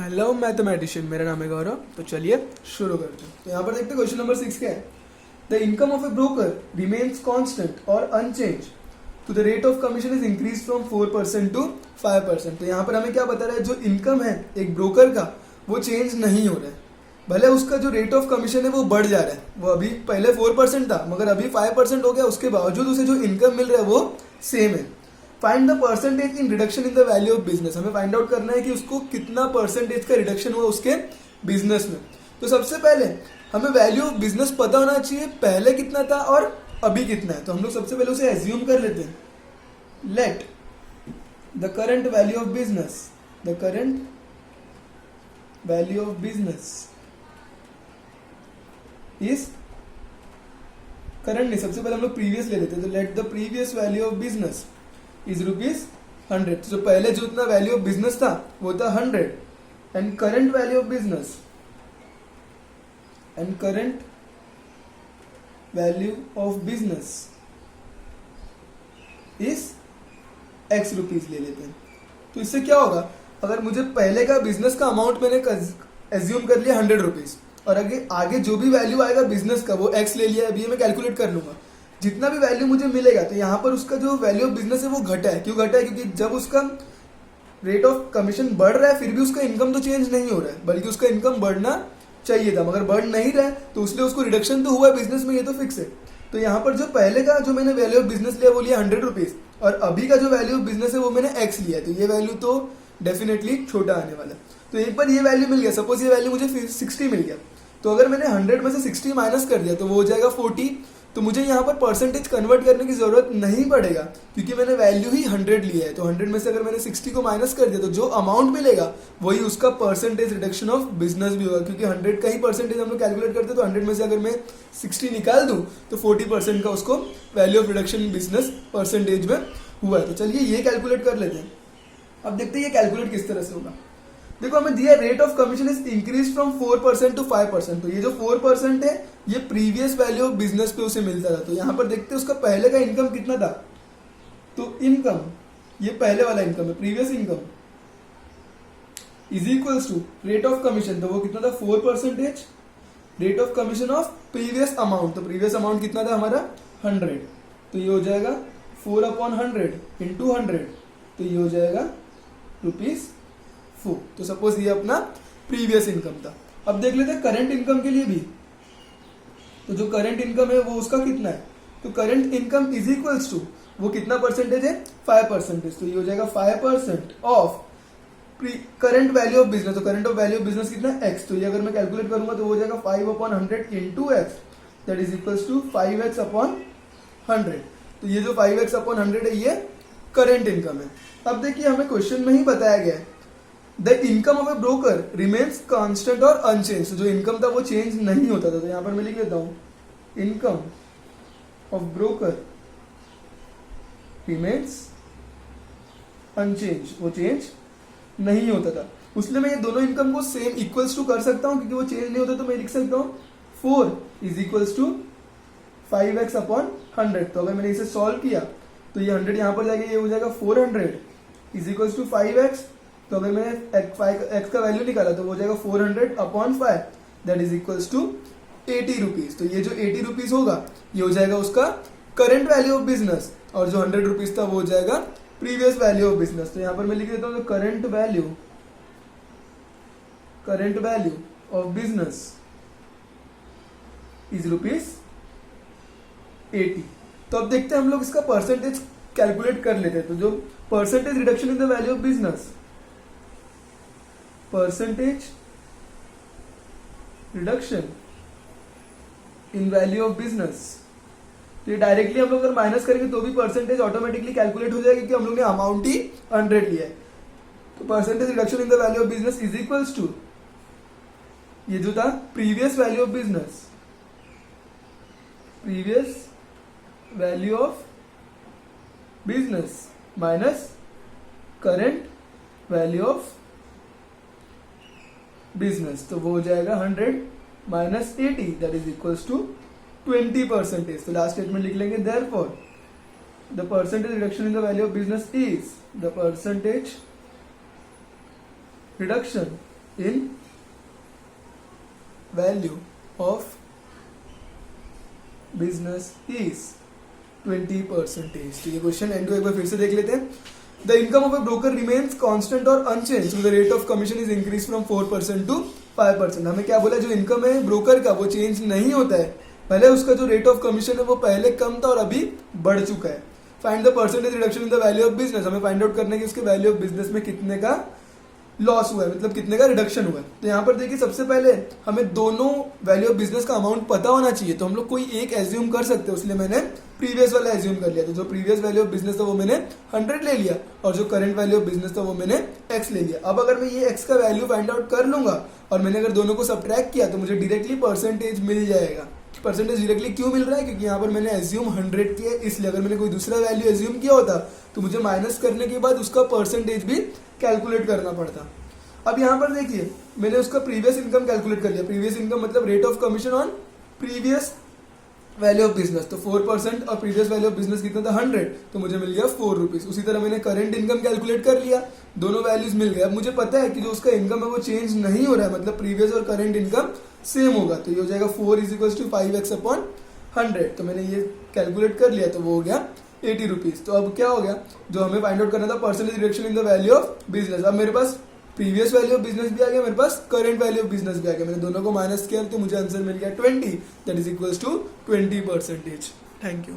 Hello mathematician, मेरा नाम है गौरव। तो चलिए शुरू करते हैं। तो यहाँ पर देखते हैं क्वेश्चन नंबर 6 क्या है। The income of a broker remains constant और अनचेंज तो the rate of commission is increase from 4% to 5%। तो यहाँ पर हमें क्या बता रहा है, जो इनकम है एक ब्रोकर का वो चेंज नहीं हो रहा है। भले उसका जो रेट ऑफ कमीशन है वो बढ़ जा रहा है, वो अभी पहले 4% था मगर अभी 5% हो गया, उसके बावजूद उसे जो इनकम मिल रहा है वो सेम है। Find the percentage in reduction in the value of business. हमें फाइंड आउट करना है कि उसको कितना परसेंटेज का रिडक्शन हुआ उसके बिजनेस में। तो सबसे पहले हमें वैल्यू ऑफ बिजनेस पता होना चाहिए, पहले कितना था और अभी कितना है। तो हम लोग सबसे पहले उसे एज्यूम कर लेते हैं। Let the current value of business, the current value of business is current नहीं, सबसे पहले हम लोग प्रीवियस ले लेते हैं। तो let the previous value of business is ₹100। तो पहले जो इतना वैल्यू ऑफ बिजनेस था वो था 100 and current value of business and current value of business is X rupees ले लेते हैं। तो इससे क्या होगा, अगर मुझे पहले का बिजनेस का अमाउंट मैंने एज्यूम कर लिया 100 रुपीज और आगे जो भी वैल्यू आएगा बिजनेस का वो X ले लिया, अभी मैं कैलकुलेट कर लूंगा जितना भी वैल्यू मुझे मिलेगा। तो यहाँ पर उसका जो वैल्यू ऑफ बिजनेस है वो घटा है। क्यों घटा है? क्योंकि जब उसका रेट ऑफ कमीशन बढ़ रहा है फिर भी उसका इनकम तो चेंज नहीं हो रहा है, बल्कि उसका इनकम बढ़ना चाहिए था मगर बढ़ नहीं रहा है, तो इसलिए उसको रिडक्शन तो हुआ है बिजनेस में, ये तो फिक्स है। तो यहाँ पर जो पहले का जो मैंने वैल्यू ऑफ बिजनेस लिया वो लिया 100 रुपीज और अभी का जो वैल्यू ऑफ बिजनेस है वो मैंने X लिया है। तो ये वैल्यू तो डेफिनेटली छोटा आने वाला है। तो एक बार ये वैल्यू मिल गया, सपोज ये वैल्यू मुझे 60 मिल गया, तो अगर मैंने 100 में से 60 माइनस कर दिया तो वो हो जाएगा 40। तो मुझे यहाँ पर परसेंटेज कन्वर्ट करने की जरूरत नहीं पड़ेगा क्योंकि मैंने वैल्यू ही 100 लिया है। तो 100 में से अगर मैंने 60 को माइनस कर दिया तो जो अमाउंट मिलेगा वही उसका परसेंटेज रिडक्शन ऑफ बिजनेस भी होगा, क्योंकि 100 का ही परसेंटेज हम लोग कैलकुलेट करते हैं। तो 100 में से अगर मैं 60 निकाल दूं तो 40% का उसको value of reduction business percentage में हुआ है। तो चलिए ये कैलकुलेट कर लेते हैं। अब देखते हैं ये कैलकुलेट किस तरह से होगा। देखो हमें दिया rate of commission is increase from 4% to 5%। तो ये जो 4% है ये प्रीवियस वैल्यू ऑफ बिजनेस पे उसे मिलता था। तो यहाँ पर देखते हैं उसका पहले का इनकम कितना था। तो इनकम, ये पहले वाला इनकम है, previous income is equals to rate of commission. तो वो कितना था 4%, rate of commission of previous amount. तो प्रीवियस अमाउंट कितना था हमारा 100। तो ये हो जाएगा 4/100 इंटू 100। तो ये हो जाएगा ₹4। तो सपोज ये अपना प्रीवियस इनकम था। अब देख लेते हैं करंट इनकम के लिए भी। तो जो करंट इनकम है वो उसका कितना है। तो current income is equals to वो कितना परसेंटेज है 5%। तो ये हो जाएगा 5% of current value of business. तो current of value of business कितना है X। तो ये अगर मैं कैलकुलेट करूंगा तो वो हो जाएगा 5/100 into X, that is equals to 5X/100। तो ये जो 5X/100 है ये करंट इनकम है। अब देखिए हमें क्वेश्चन में ही बताया गया है the income of a broker remains constant और अनचेंज। जो इनकम था वो चेंज नहीं होता था। तो यहां पर मैं लिख लेता हूं income of broker remains unchange, वो चेंज नहीं होता था। उसलिए मैं ये दोनों इनकम को सेम इक्वल्स टू कर सकता हूं क्योंकि वो चेंज नहीं होता। तो मैं लिख सकता हूं 4 इज इक्वल्स टू 5X/100। तो अगर मैंने इसे सॉल्व किया तो ये 100 यहां पर जाके ये हो जाएगा 400 इज इक्वल्स टू 5X। तो अगर मैंने X का वैल्यू निकाला तो वो हो जाएगा 400/5, that is equals to 80 rupees. तो ये जो 80 रुपीज होगा ये हो जाएगा उसका करंट वैल्यू ऑफ बिजनेस और जो 100 रुपीज था वो हो जाएगा प्रीवियस वैल्यू ऑफ बिजनेस। तो यहां पर मैं लिख देता हूं current value of business is ₹80। तो अब देखते हैं हम लोग इसका परसेंटेज कैलकुलेट कर लेते हैं। तो जो percentage reduction in the value of business, percentage reduction in value of business, तो ये डायरेक्टली हम लोग अगर माइनस करेंगे तो भी परसेंटेज ऑटोमेटिकली कैलकुलेट हो जाएगा क्योंकि हम लोग ने अमाउंट ही 100 लिया है। तो percentage reduction in the value of business is equals to ये जो था previous value of business, previous value of business minus current value of business. तो वो हो जाएगा 100 minus 80, that is equals to 20%। तो लास्ट स्टेटमेंट लिख लेंगे therefore the percentage reduction in the value of business is the percentage reduction in value of business is 20%। तो ये question and एक बार फिर से देख लेते हैं। The income of a broker remains constant और unchange, the rate of commission is increase from 4% to 5%। हमें क्या बोला, जो इनकम है ब्रोकर का वो चेंज नहीं होता है, पहले उसका जो रेट ऑफ कमीशन है वो पहले कम था और अभी बढ़ चुका है। Find the percentage reduction in the value of business, हमें फाइंड आउट करना है कि उसके वैल्यू ऑफ बिजनेस में कितने का लॉस हुआ है, मतलब कितने का रिडक्शन हुआ है। तो यहाँ पर देखिए सबसे पहले हमें दोनों वैल्यू ऑफ बिजनेस का अमाउंट पता होना चाहिए, तो हम लोग कोई एक एज्यूम कर सकते हैं, इसलिए मैंने प्रीवियस वाला एज्यूम कर लिया। तो जो प्रीवियस वैल्यू ऑफ बिजनेस था वो मैंने 100 ले लिया और जो करंट वैल्यू ऑफ बिजनेस था वो मैंने x ले लिया। अब अगर मैं ये x का वैल्यू फाइंड आउट कर लूंगा और मैंने अगर दोनों को सब्ट्रैक्ट किया तो मुझे डायरेक्टली परसेंटेज मिल जाएगा। परसेंटेज डायरेक्टली क्यों मिल रहा है, क्योंकि यहाँ पर मैंने एज्यूम 100 किया, इसलिए अगर मैंने कोई दूसरा वैल्यू एज्यूम किया होता तो मुझे माइनस करने के बाद उसका परसेंटेज भी कैलकुलेट करना पड़ता। अब यहाँ पर देखिए मैंने उसका प्रीवियस इनकम कैलकुलेट कर लिया। प्रीवियस इनकम मतलब rate of commission on previous value of business, तो 4% और प्रीवियस वैल्यू ऑफ बिजनेस कितना था 100, तो मुझे मिल गया 4 रुपीज। उसी तरह मैंने करंट इनकम कैलकुलेट कर लिया, दोनों वैल्यूज मिल गए। अब मुझे पता है कि जो उसका इनकम है वो चेंज नहीं हो रहा है, मतलब प्रीवियस और करंट इनकम सेम होगा, तो ये हो जाएगा 4 = 5x अपॉन 100। तो मैंने ये कैलकुलेट कर लिया, तो वो हो गया 80 रुपीज। तो अब क्या हो गया, जो हमें फाइंड आउट करना था percentage reduction in the value of business, अब मेरे पास प्रीवियस वैल्यू ऑफ बिजनेस भी आ गया, मेरे पास करंट वैल्यू ऑफ बिजनेस भी आ गया। मैंने दोनों को माइनस किया तो मुझे आंसर मिल गया 20, that is equals to 20%। Thank you.